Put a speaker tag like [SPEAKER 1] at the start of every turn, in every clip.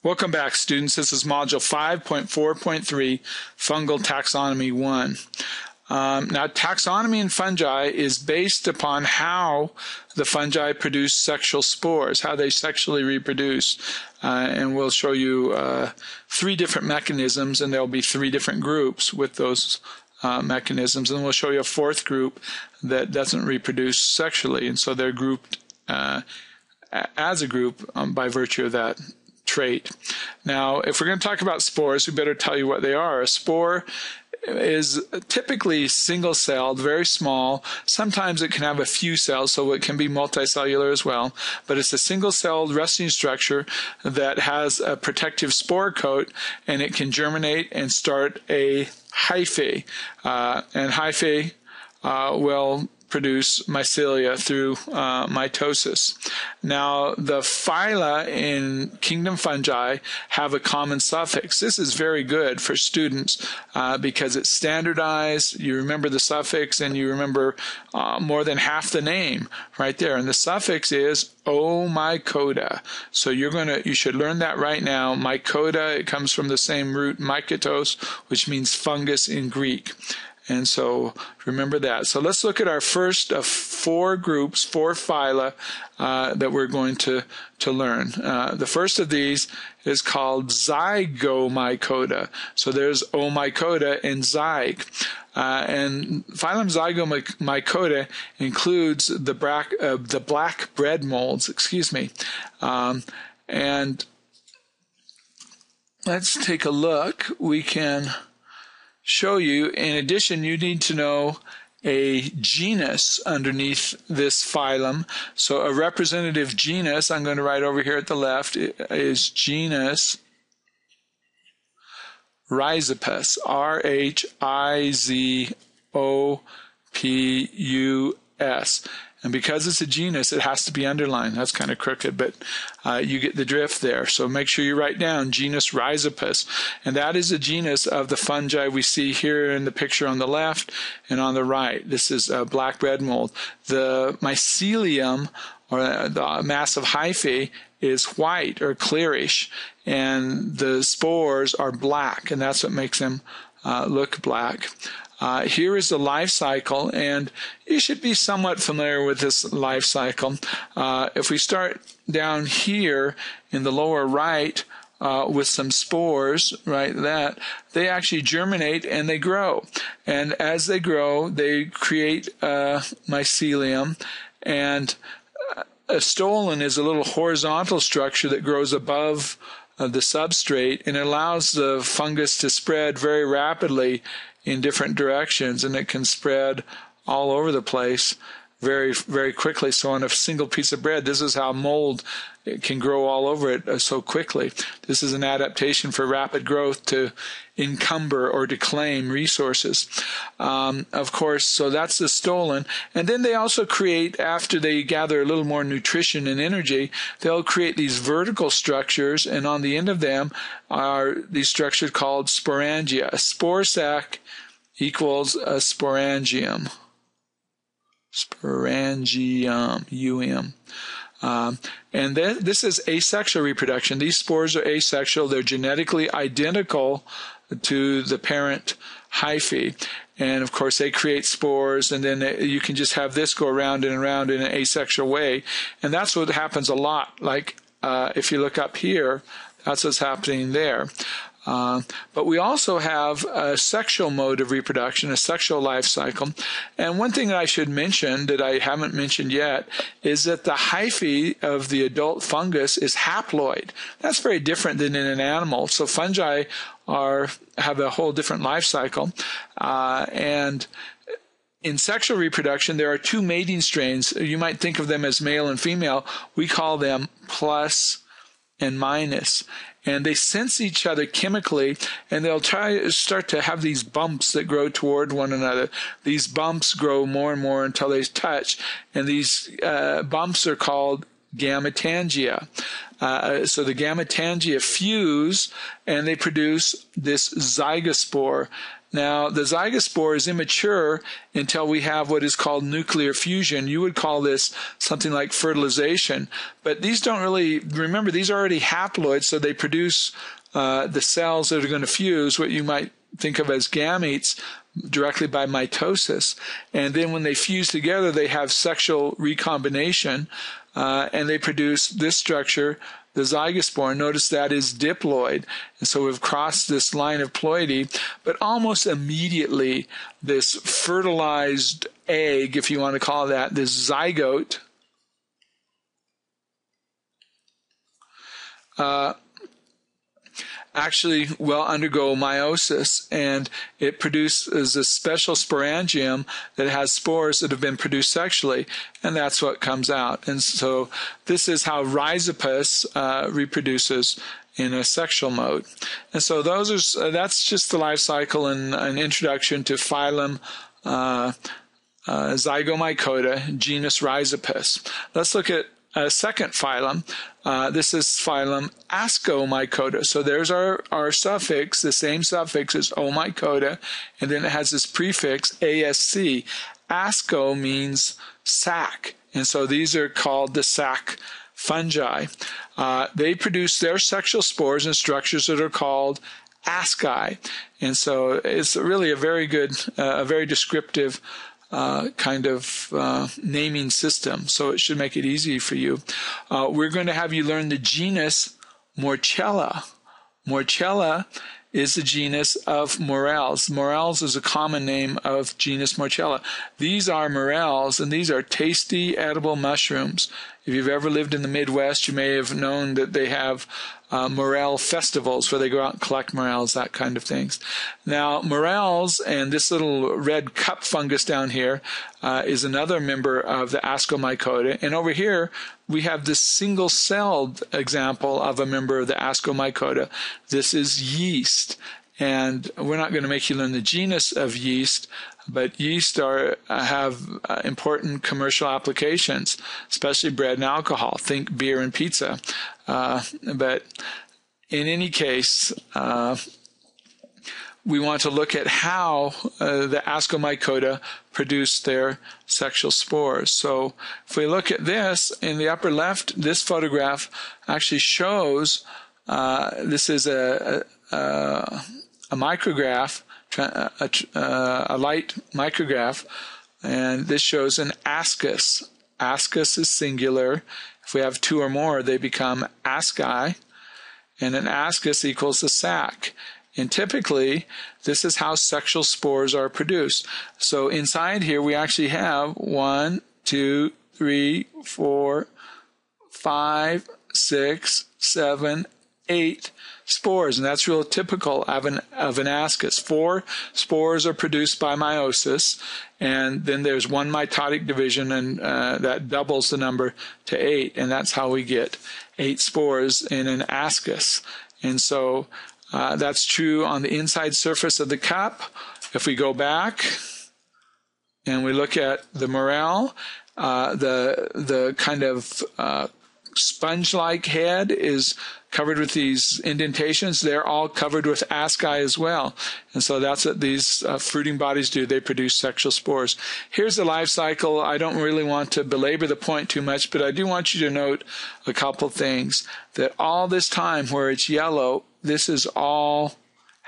[SPEAKER 1] Welcome back, students. This is Module 5.4.3, Fungal Taxonomy 1. Now, taxonomy in fungi is based upon how the fungi produce sexual spores, how they sexually reproduce. And we'll show you 3 different mechanisms, and there'll be 3 different groups with those mechanisms. And we'll show you a 4th group that doesn't reproduce sexually, and so they're grouped as a group by virtue of that trait. Now, if we're going to talk about spores, we better tell you what they are. A spore is typically single-celled, very small. Sometimes it can have a few cells, so it can be multicellular as well. But it's a single-celled resting structure that has a protective spore coat, and it can germinate and start a hyphae. And hyphae will produce mycelia through mitosis. Now, the phyla in kingdom fungi have a common suffix. This is very good for students because it's standardized. You remember the suffix, and you remember more than half the name right there. And the suffix is omycota. So you should learn that right now. Mycota, it comes from the same root mykotos, which means fungus in Greek. And so remember that. So let's look at our first of 4 groups, 4 phyla that we're going to learn. The first of these is called zygomycota. So there's omycota and zyg. And phylum Zygomycota includes the black bread molds, and let's take a look. We can show you, in addition, you need to know a genus underneath this phylum. So a representative genus, I'm going to write over here at the left, is genus Rhizopus, Rhizopus. And because it's a genus, it has to be underlined. That's kind of crooked, but you get the drift there. So make sure you write down genus Rhizopus. And that is a genus of the fungi we see here in the picture on the left and on the right. This is a black bread mold. The mycelium, or the mass of hyphae, is white or clearish, and the spores are black, and that's what makes them look black. Here is the life cycle, and you should be somewhat familiar with this life cycle. If we start down here in the lower right with some spores, right, they actually germinate and they grow. And as they grow, they create mycelium, and a stolon is a little horizontal structure that grows above the substrate, and it allows the fungus to spread very rapidly in different directions, and it can spread all over the place very, very quickly. So on a single piece of bread, this is how mold can grow all over it so quickly. This is an adaptation for rapid growth to encumber or to claim resources. Of course, so that's the stolon. And then they also create, after they gather a little more nutrition and energy, they'll create these vertical structures, and on the end of them are these structures called sporangia. A spore sac equals a sporangium. Sporangium, and this is asexual reproduction. These spores are asexual. They're genetically identical to the parent hyphae. And, of course, they create spores, and then you can just have this go around and around in an asexual way. And that's what happens a lot. Like if you look up here, that's what's happening there. But we also have a sexual mode of reproduction, a sexual life cycle. And one thing that I should mention that I haven't mentioned yet is that the hyphae of the adult fungus is haploid. That's very different than in an animal. So fungi have a whole different life cycle. And in sexual reproduction, there are 2 mating strains. You might think of them as male and female. We call them plus and minus. And they sense each other chemically, and they'll start to have these bumps that grow toward one another. These bumps grow more and more until they touch, and these bumps are called gammatangia. So the gammatangia fuse, and they produce this zygospore. Now, the zygospore is immature until we have what is called nuclear fusion. You would call this something like fertilization. But these don't really, remember, these are already haploids, so they produce the cells that are going to fuse, what you might think of as gametes, directly by mitosis. And then when they fuse together, they have sexual recombination, and they produce this structure, the zygospore. Notice that is diploid. And so we've crossed this line of ploidy, but almost immediately this fertilized egg, if you want to call it that, this zygote, actually will undergo meiosis, and it produces a special sporangium that has spores that have been produced sexually, and that's what comes out. And so this is how Rhizopus reproduces in a sexual mode. And so that's just the life cycle and an introduction to phylum Zygomycota, genus Rhizopus. Let's look at a second phylum. This is phylum Ascomycota. So there's our suffix, the same suffix as omycota, and then it has this prefix ASC. Asco means sac, and so these are called the sac fungi. They produce their sexual spores in structures that are called asci, and so it's really a very good, a very descriptive kind of naming system, so it should make it easy for you. We're going to have you learn the genus Morchella. Morchella is the genus of morels. Morels is a common name of genus Morchella. These are morels, and these are tasty edible mushrooms. If you've ever lived in the Midwest, you may have known that they have morel festivals where they go out and collect morels, that kind of things. Now, morels and this little red cup fungus down here is another member of the Ascomycota. And over here, we have this single-celled example of a member of the Ascomycota. This is yeast. And we're not going to make you learn the genus of yeast, but yeast have important commercial applications, especially bread and alcohol. Think beer and pizza. But in any case, we want to look at how the Ascomycota produce their sexual spores. So if we look at this in the upper left, this photograph actually shows this is a micrograph, a light micrograph, and this shows an ascus. Ascus is singular. If we have two or more, they become asci, and an ascus equals a sac. And typically, this is how sexual spores are produced. So inside here, we actually have 1, 2, 3, 4, 5, 6, 7, 8 spores, and that's real typical of an ascus. 4 spores are produced by meiosis, and then there's one mitotic division, and that doubles the number to 8, and that's how we get 8 spores in an ascus. And so that's true on the inside surface of the cup. If we go back and we look at the morel, the kind of sponge-like head is covered with these indentations. They're all covered with asci as well. And so that's what these fruiting bodies do. They produce sexual spores. Here's the life cycle. I don't really want to belabor the point too much, but I do want you to note a couple things. That all this time where it's yellow, this is all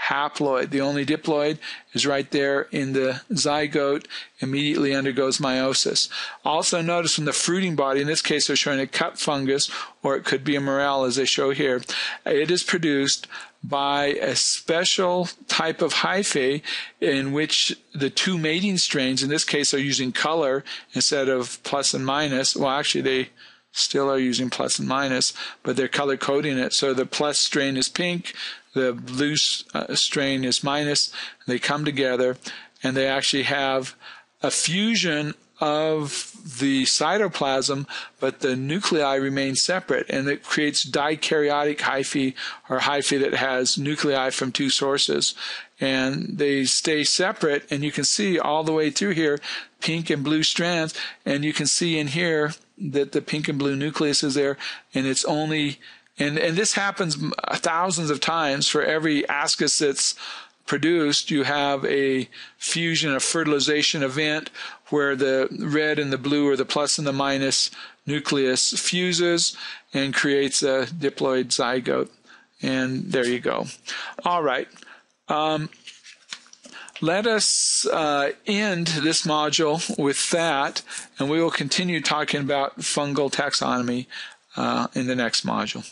[SPEAKER 1] haploid. The only diploid is right there in the zygote, immediately undergoes meiosis. Also notice from the fruiting body, in this case they're showing a cup fungus, or it could be a morel as they show here, it is produced by a special type of hyphae in which the two mating strains, in this case, are using color instead of plus and minus. Well, actually they still are using plus and minus, but they're color coding it. So the plus strain is pink, the blue strain is minus. They come together and they actually have a fusion of the cytoplasm, but the nuclei remain separate, and it creates dikaryotic hyphae, or hyphae that has nuclei from two sources. And they stay separate, and you can see all the way through here pink and blue strands, and you can see in here that the pink and blue nucleus is there, and it's only, and this happens thousands of times. For every ascus that's produced, you have a fusion, a fertilization event where the red and the blue, or the plus and the minus nucleus, fuses and creates a diploid zygote. And there you go. All right. Let us end this module with that, and we will continue talking about fungal taxonomy in the next module.